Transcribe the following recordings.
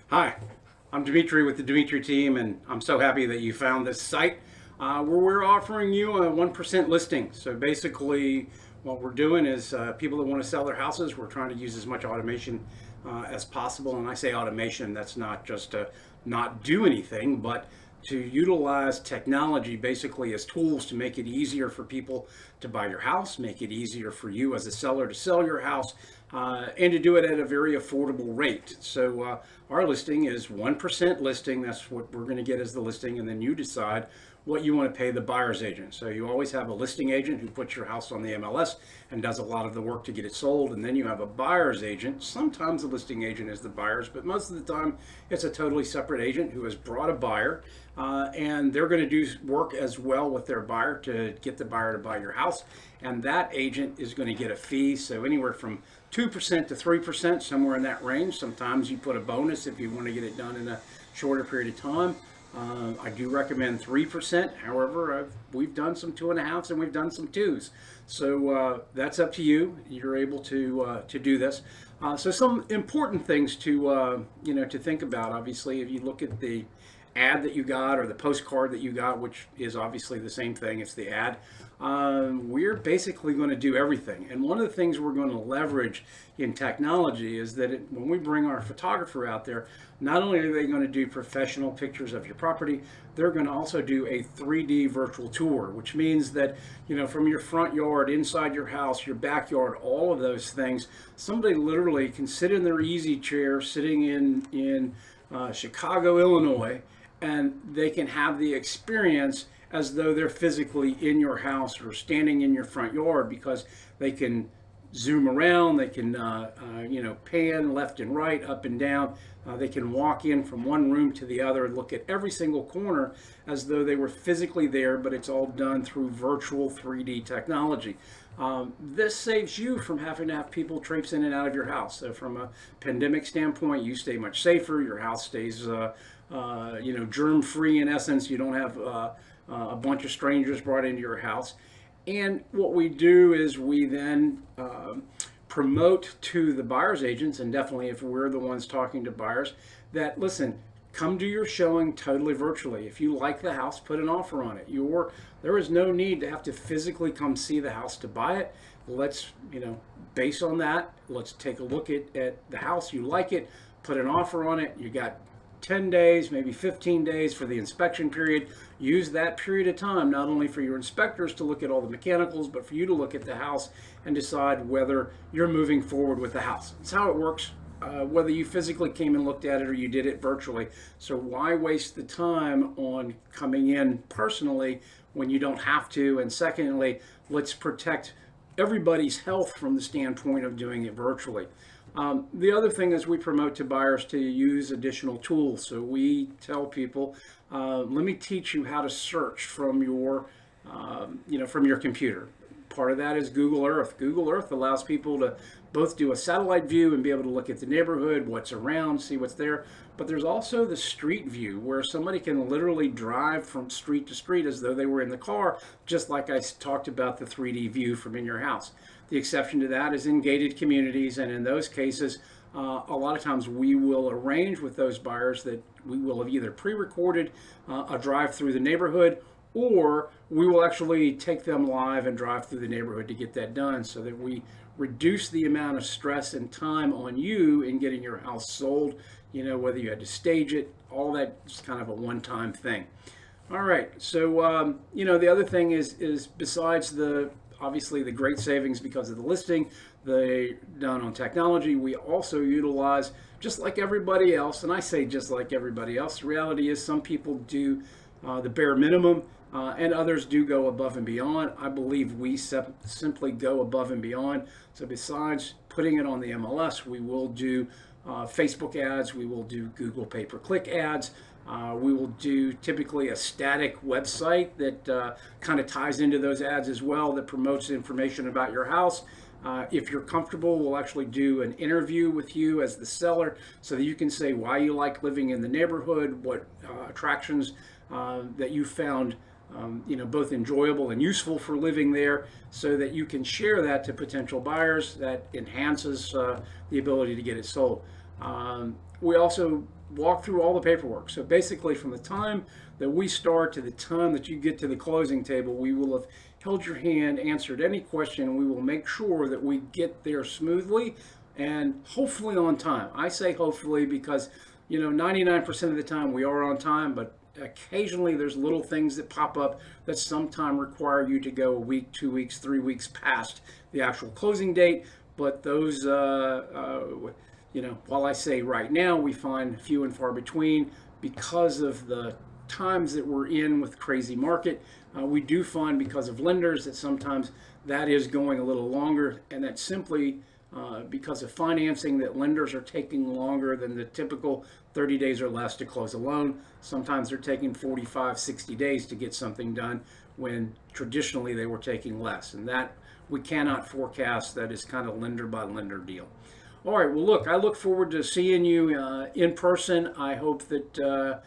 Hi, I'm Demitri with the Demitri Team, and I'm so happy that you found this site where we're offering you a 1% listing. So basically, what we're doing is people that want to sell their houses, we're trying to use as much automation as possible. And I say automation, that's not just to not do anything, but to utilize technology basically as tools to make it easier for people to buy your house, make it easier for you as a seller to sell your house, and to do it at a very affordable rate. So our listing is 1% listing. That's what we're going to get as the listing, and then you decide what you want to pay the buyer's agent. So you always have a listing agent who puts your house on the MLS and does a lot of the work to get it sold, and then you have a buyer's agent. Sometimes the listing agent is the buyer's, but most of the time it's a totally separate agent who has brought a buyer, and they're going to do work as well with their buyer to get the buyer to buy your house, and that agent is going to get a fee. So anywhere from 2% to 3%, somewhere in that range. Sometimes you put a bonus if you want to get it done in a shorter period of time. I do recommend 3%. However, we've done some 2.5s and we've done some 2s. So that's up to you. You're able to do this. So some important things to think about. Obviously, if you look at the ad that you got or the postcard that you got, which is obviously the same thing, it's the ad. We're basically going to do everything. And one of the things we're going to leverage in technology is that when we bring our photographer out there, not only are they going to do professional pictures of your property, they're going to also do a 3D virtual tour, which means that, from your front yard, inside your house, your backyard, all of those things, somebody literally can sit in their easy chair sitting in Chicago, Illinois, and they can have the experience as though they're physically in your house or standing in your front yard, because they can zoom around, they can pan left and right, up and down. They can walk in from one room to the other and look at every single corner as though they were physically there, but it's all done through virtual 3D technology. This saves you from having to have people traipse in and out of your house. So from a pandemic standpoint, you stay much safer. Your house stays, germ-free in essence. You don't have a bunch of strangers brought into your house. And what we do is we then promote to the buyer's agents, and definitely if we're the ones talking to buyers, that listen, come do your showing totally virtually. If you like the house, put an offer on it. There is no need to have to physically come see the house to buy it. Let's, based on that, let's take a look at the house. You like it, put an offer on it. You got 10 days, maybe 15 days for the inspection period. Use that period of time not only for your inspectors to look at all the mechanicals, but for you to look at the house and decide whether you're moving forward with the house. It's how it works, whether you physically came and looked at it or you did it virtually. So why waste the time on coming in personally when you don't have to? And secondly, let's protect everybody's health from the standpoint of doing it virtually. The other thing is we promote to buyers to use additional tools. So we tell people, let me teach you how to search from from your computer. Part of that is Google Earth. Google Earth allows people to both do a satellite view and be able to look at the neighborhood, what's around, see what's there. But there's also the street view, where somebody can literally drive from street to street as though they were in the car, just like I talked about the 3D view from in your house. The exception to that is in gated communities, and in those cases, a lot of times we will arrange with those buyers that we will have either pre-recorded a drive through the neighborhood, or we will actually take them live and drive through the neighborhood to get that done, so that we reduce the amount of stress and time on you in getting your house sold. Whether you had to stage it, all that is kind of a one-time thing. All right, so the other thing is besides obviously the great savings because of the listing, they done on technology, we also utilize, just like everybody else, and I say just like everybody else, the reality is some people do the bare minimum, and others do go above and beyond. I believe we simply go above and beyond. So besides putting it on the MLS, we will do Facebook ads, we will do Google pay-per-click ads, we will do typically a static website that kind of ties into those ads as well, that promotes information about your house. If you're comfortable, we'll actually do an interview with you as the seller so that you can say why you like living in the neighborhood, what attractions that you found both enjoyable and useful for living there, so that you can share that to potential buyers. That enhances the ability to get it sold. We also walk through all the paperwork. So basically, from the time that we start to the time that you get to the closing table, we will have held your hand, answered any question, and we will make sure that we get there smoothly and hopefully on time. I say hopefully because 99% of the time we are on time, but occasionally there's little things that pop up that sometimes require you to go a week, 2 weeks, 3 weeks past the actual closing date. But those, while I say right now, we find few and far between because of the times that we're in with crazy market. We do find, because of lenders, that sometimes that is going a little longer, and that's simply because of financing, that lenders are taking longer than the typical 30 days or less to close a loan. Sometimes they're taking 45, 60 days to get something done, when traditionally they were taking less. And that we cannot forecast. That is kind of lender by lender deal. All right, well, look, I look forward to seeing you in person. I hope that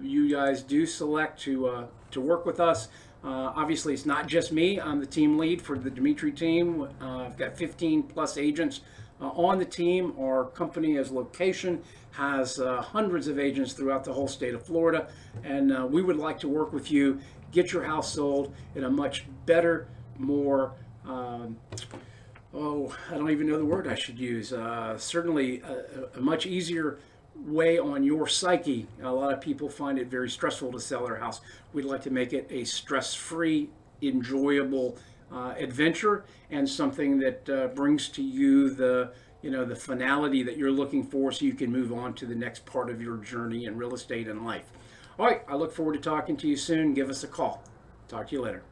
you guys do select to work with us. Obviously, it's not just me. I'm the team lead for the Demitri team. I've got 15 plus agents on the team. Our company as location has hundreds of agents throughout the whole state of Florida, and we would like to work with you, get your house sold in a much better, more I don't even know the word I should use. Certainly a much easier way on your psyche. A lot of people find it very stressful to sell their house. We'd like to make it a stress-free, enjoyable adventure, and something that brings to you the finality that you're looking for, so you can move on to the next part of your journey in real estate and life. All right, I look forward to talking to you soon. Give us a call. Talk to you later.